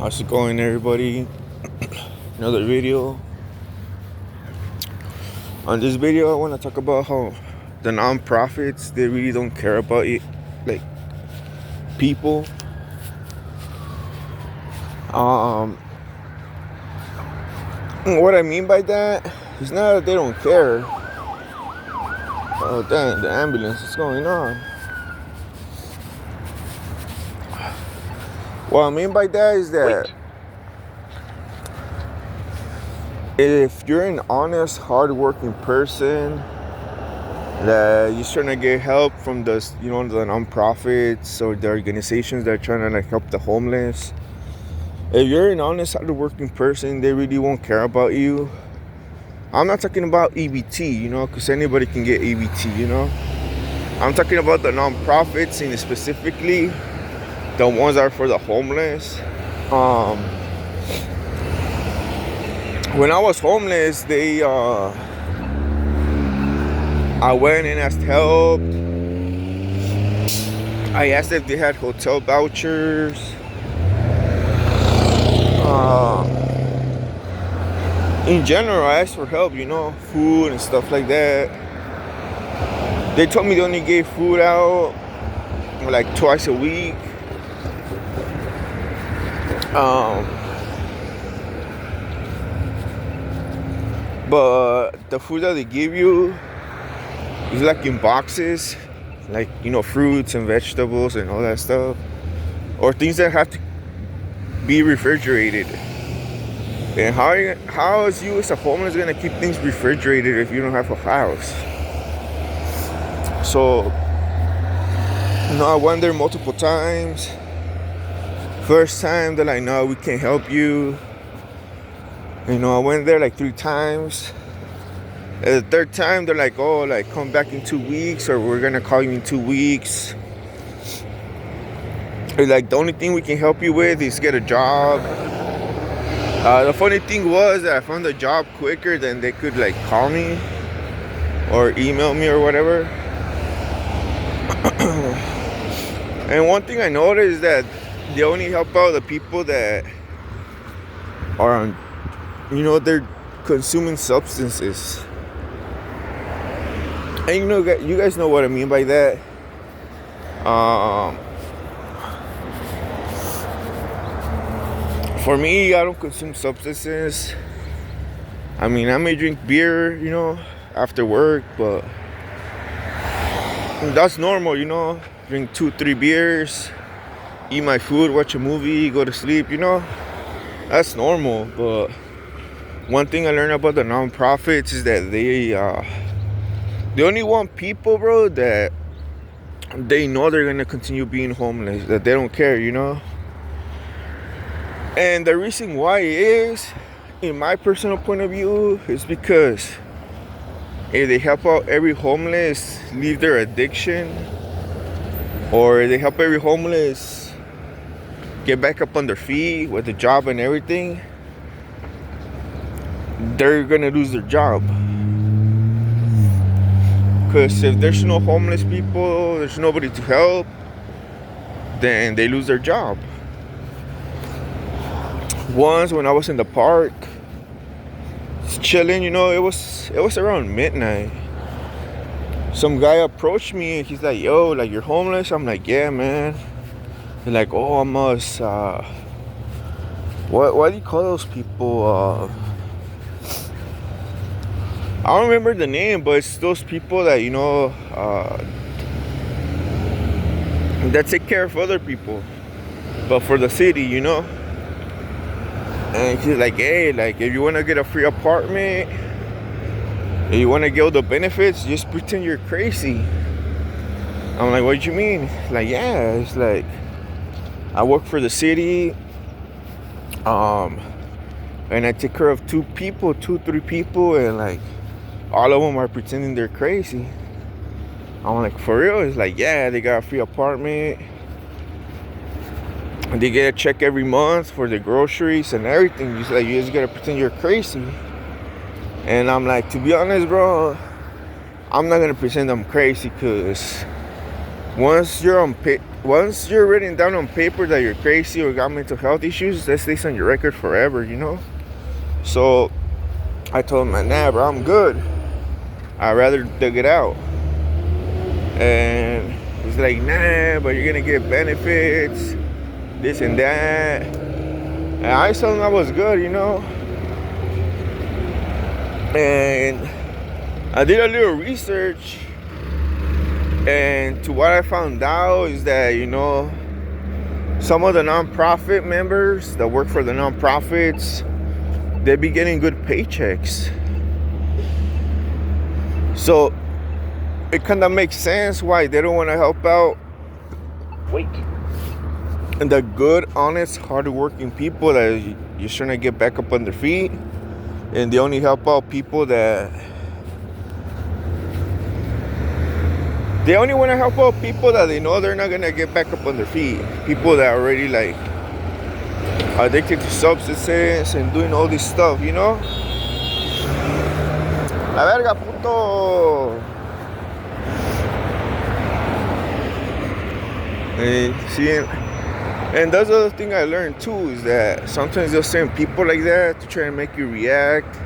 How's it going, everybody? Another video. On this video, I want to talk about how the non-profits, they really don't care about it, like people. What I mean by that is not that they don't care. Oh dang, the ambulance is going on. What I mean by that is that if you're an honest, hardworking person that you're trying to get help from the nonprofits or the organizations that are trying to like help the homeless, if you're an honest, hardworking person, they really won't care about you. I'm not talking about EBT, because anybody can get EBT, I'm talking about the nonprofits, and specifically the ones that are for the homeless. When I was homeless, I went and asked help. I asked if they had hotel vouchers. In general, I asked for help, food and stuff like that. They told me they only gave food out like twice a week. But the food that they give you is like in boxes, like fruits and vegetables and all that stuff, or things that have to be refrigerated. And how is you as a homeless gonna keep things refrigerated if you don't have a house? So I went there multiple times. First time they're like, no, we can't help you. I went there like 3 times. And the third time they're like, oh, like come back in 2 weeks, or we're gonna call you in 2 weeks. It's like the only thing we can help you with is get a job. The funny thing was that I found a job quicker than they could like call me or email me or whatever. And one thing I noticed is that they only help out the people that are on, they're consuming substances. And you guys know what I mean by that. For me, I don't consume substances. I mean, I may drink beer, after work, but that's normal, Drink 2-3 beers, eat my food, watch a movie, go to sleep, That's normal. But one thing I learned about the nonprofits is that they only want people, bro, that they know they're gonna continue being homeless, that they don't care, And the reason why is, in my personal point of view, is because if they help out every homeless leave their addiction, or they help every homeless get back up on their feet with a job and everything, they're gonna lose their job. Because if there's no homeless people, there's nobody to help, then they lose their job. Once when I was in the park chilling, it was around midnight. Some guy approached me and he's like, yo, like you're homeless? I'm like, yeah, man. He's like, oh, I must what do you call those people? I don't remember the name, but it's those people that that take care of other people, but for the city, And he's like, hey, like if you want to get a free apartment, if you want to get all the benefits, just pretend you're crazy. I'm like, what do you mean? Like, yeah, it's like I work for the city, and I take care of 2, 3 people, and like all of them are pretending they're crazy. I'm like, for real? It's like, yeah, they got a free apartment. And they get a check every month for the groceries and everything. You just gotta pretend you're crazy. And I'm like, to be honest, bro, I'm not gonna pretend I'm crazy, because once you're on once you're written down on paper that you're crazy or got mental health issues, that stays on your record forever, you know? So I told him, nah, bro, I'm good. I'd rather dig it out. And he's like, nah, but you're gonna get benefits, this and that. And I told him I was good, you know? And I did a little research, and to what I found out is that, you know, some of the nonprofit members that work for the nonprofits, they be getting good paychecks. So it kind of makes sense why they don't want to help out and the good, honest, hardworking people that you're trying to get back up on their feet. And they only help out people that they only want to help out people that they know they're not gonna get back up on their feet. People that are already like addicted to substances and doing all this stuff, you know? La verga, puto. And that's the other thing I learned too, is that sometimes they'll send people like that to try and make you react.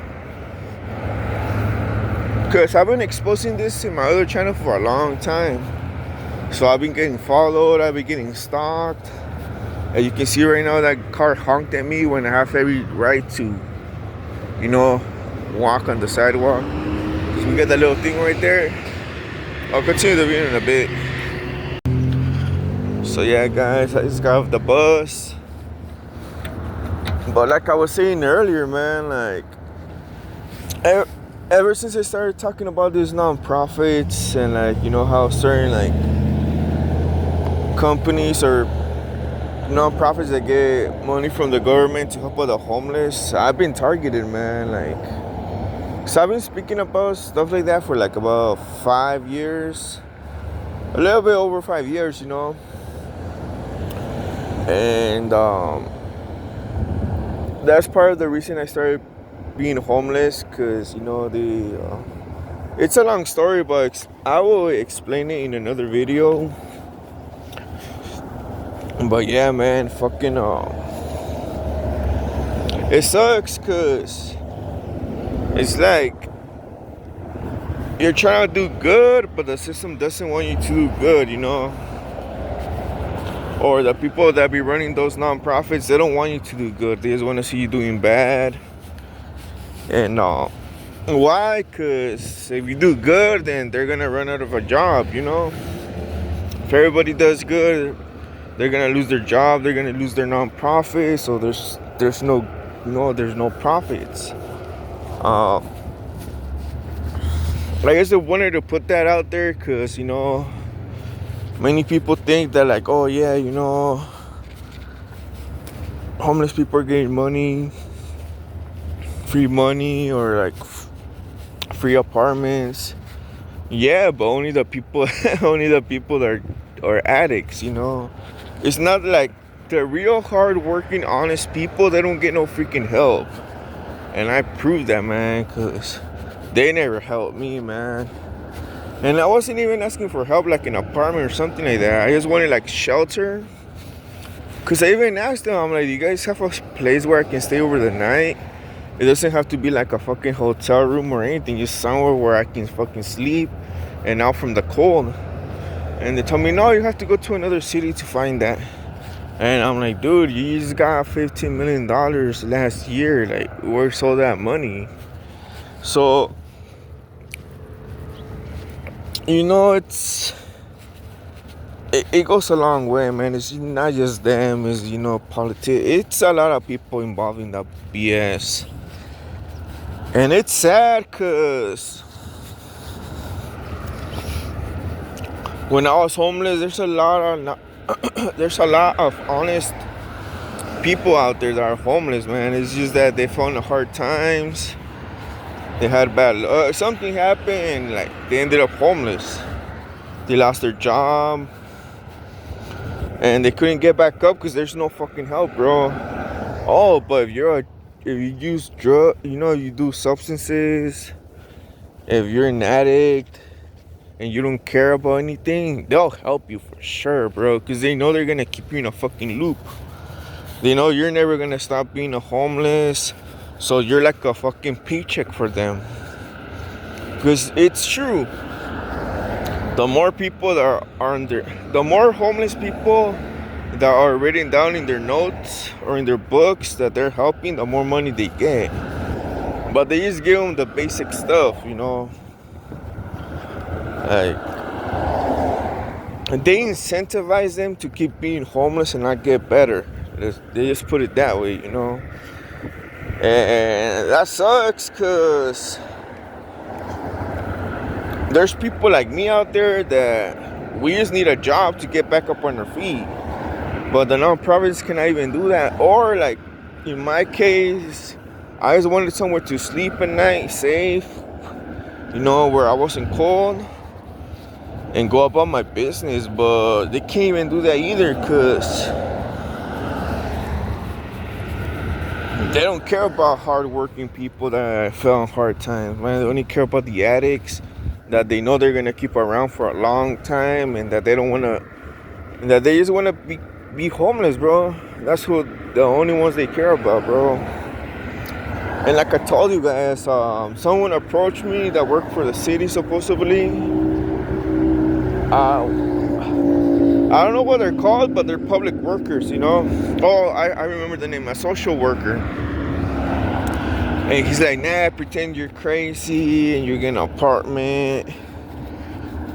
Because I've been exposing this in my other channel for a long time. So I've been getting followed, I've been getting stalked. As you can see right now, that car honked at me when I have every right to, you know, walk on the sidewalk. So we got that little thing right there. I'll continue the video in a bit. So yeah, guys, I just got off the bus. But like I was saying earlier, man, like ever since I started talking about these non-profits and like, you know, how certain like companies or non-profits that get money from the government to help out the homeless, I've been targeted, man. Like, so I've been speaking about stuff like that for like about 5 years, a little bit over 5 years, you know. And that's part of the reason I started being homeless, because, you know, it's a long story, but I will explain it in another video. But yeah, man, fucking it sucks, because it's like you're trying to do good, but the system doesn't want you to do good, you know. Or the people that be running those nonprofits, they don't want you to do good. They just want to see you doing bad. And why? Because if you do good, then they're gonna run out of a job, you know. If everybody does good, they're gonna lose their job. They're gonna lose their nonprofit. So there's no, you know, there's no profits. I guess I wanted to put that out there because, you know, many people think that like, oh yeah, you know, homeless people are getting money, free money, or like free apartments. Yeah, but only the people that are addicts, you know. It's not like the real hard-working, honest people, they don't get no freaking help. And I proved that, man, because they never helped me, man. And I wasn't even asking for help like an apartment or something like that. I just wanted like shelter. Because I even asked them, I'm like, do you guys have a place where I can stay over the night? It doesn't have to be like a fucking hotel room or anything. Just somewhere where I can fucking sleep and out from the cold. And they told me, no, you have to go to another city to find that. And I'm like, dude, you just got $15 million last year. Like, where's all that money? So, you know, it goes a long way, man. It's not just them, it's, you know, politics. It's a lot of people involved in that BS. And it's sad because when I was homeless, there's a lot of honest people out there that are homeless, man. It's just that they found hard times. They had bad luck. Something happened and like they ended up homeless. They lost their job and they couldn't get back up because there's no fucking help, bro. Oh, but if you use drugs, you know, you do substances, if you're an addict, and you don't care about anything, they'll help you for sure, bro, because they know they're gonna keep you in a fucking loop. They know you're never gonna stop being a homeless, so you're like a fucking paycheck for them. Because it's true, the more people that are under, the more homeless people that are written down in their notes or in their books that they're helping, the more money they get. But they just give them the basic stuff, you know. Like, they incentivize them to keep being homeless and not get better. They just put it that way, you know. And that sucks, because there's people like me out there that we just need a job to get back up on our feet. But the nonprofits cannot even do that. Or like in my case, I just wanted somewhere to sleep at night, safe, you know, where I wasn't cold, and go about my business. But they can't even do that either, because they don't care about hardworking people that fell on hard times, man. They only care about the addicts that they know they're gonna keep around for a long time, and that they don't wanna, and that they just wanna be homeless, bro. That's who the only ones they care about, bro. And like I told you guys, someone approached me that worked for the city supposedly. I don't know what they're called, but they're public workers, you know. Oh, I remember the name, a social worker. And he's like, nah, pretend you're crazy and you're getting an apartment.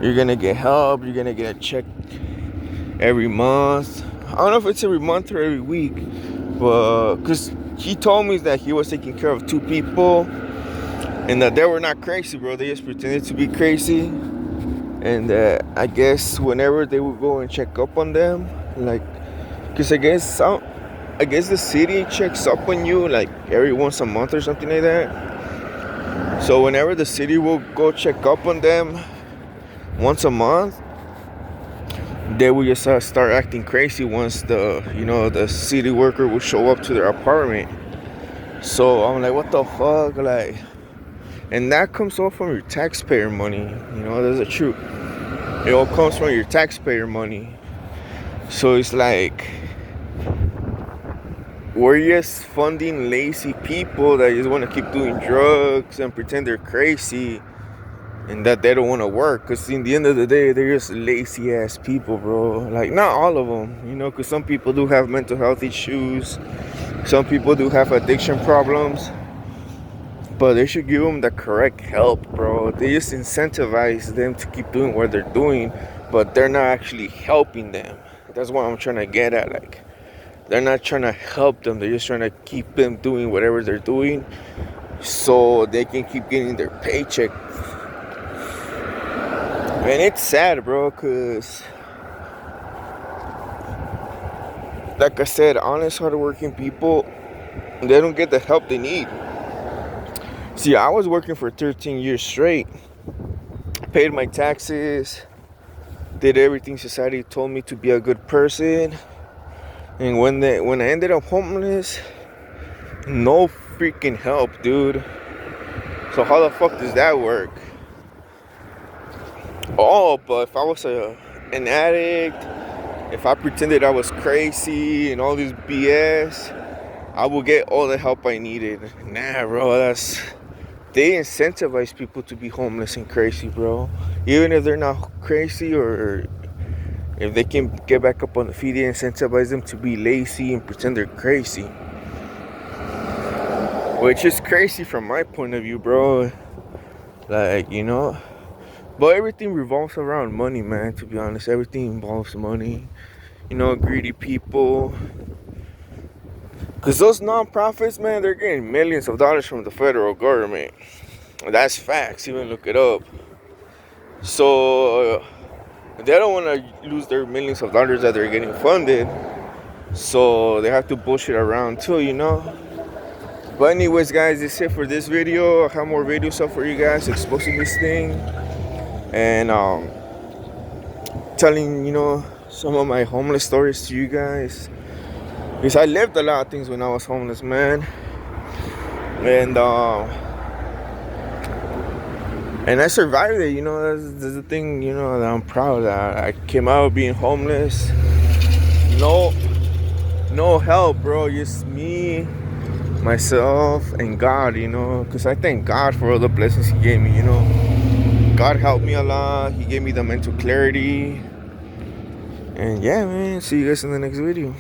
You're gonna get help. You're gonna get a check every month. I don't know if it's every month or every week, but because he told me that he was taking care of 2 people and that they were not crazy, bro. They just pretended to be crazy. And I guess whenever they would go and check up on them, like, because I guess the city checks up on you like every once a month or something like that. So whenever the city will go check up on them once a month, they will just start acting crazy once the city worker will show up to their apartment. So I'm like, what the fuck, like. And that comes all from your taxpayer money. You know, that's the truth. It all comes from your taxpayer money. So it's like, we're just funding lazy people that just want to keep doing drugs and pretend they're crazy and that they don't want to work. Because in the end of the day, they're just lazy ass people, bro. Like, not all of them, you know, because some people do have mental health issues. Some people do have addiction problems. But they should give them the correct help, bro. They just incentivize them to keep doing what they're doing, but they're not actually helping them. That's what I'm trying to get at. Like, they're not trying to help them. They're just trying to keep them doing whatever they're doing so they can keep getting their paycheck. And it's sad, bro, because like I said, honest, hardworking people, they don't get the help they need. See, I was working for 13 years straight, paid my taxes, did everything society told me to be a good person. And when I ended up homeless, no freaking help, dude. So how the fuck does that work? Oh, but if I was an addict, if I pretended I was crazy and all this BS, I would get all the help I needed. Nah, bro, they incentivize people to be homeless and crazy, bro. Even if they're not crazy, or if they can get back up on the feet, they incentivize them to be lazy and pretend they're crazy. Which is crazy from my point of view, bro. Like, you know. But everything revolves around money, man, to be honest. Everything involves money. You know, greedy people. Because those nonprofits, man, they're getting millions of dollars from the federal government. That's facts. Even look it up. So they don't want to lose their millions of dollars that they're getting funded. So they have to bullshit around too, you know. But anyways, guys, that's it for this video. I have more videos up for you guys exposing this thing. And telling, you know, some of my homeless stories to you guys. Because I lived a lot of things when I was homeless, man. And And I survived it. That's the thing. That I'm proud that I came out being homeless. No, no help, bro. Just me, myself, and God. Because I thank God for all the blessings He gave me. God helped me a lot. He gave me the mental clarity. And yeah, man. See you guys in the next video.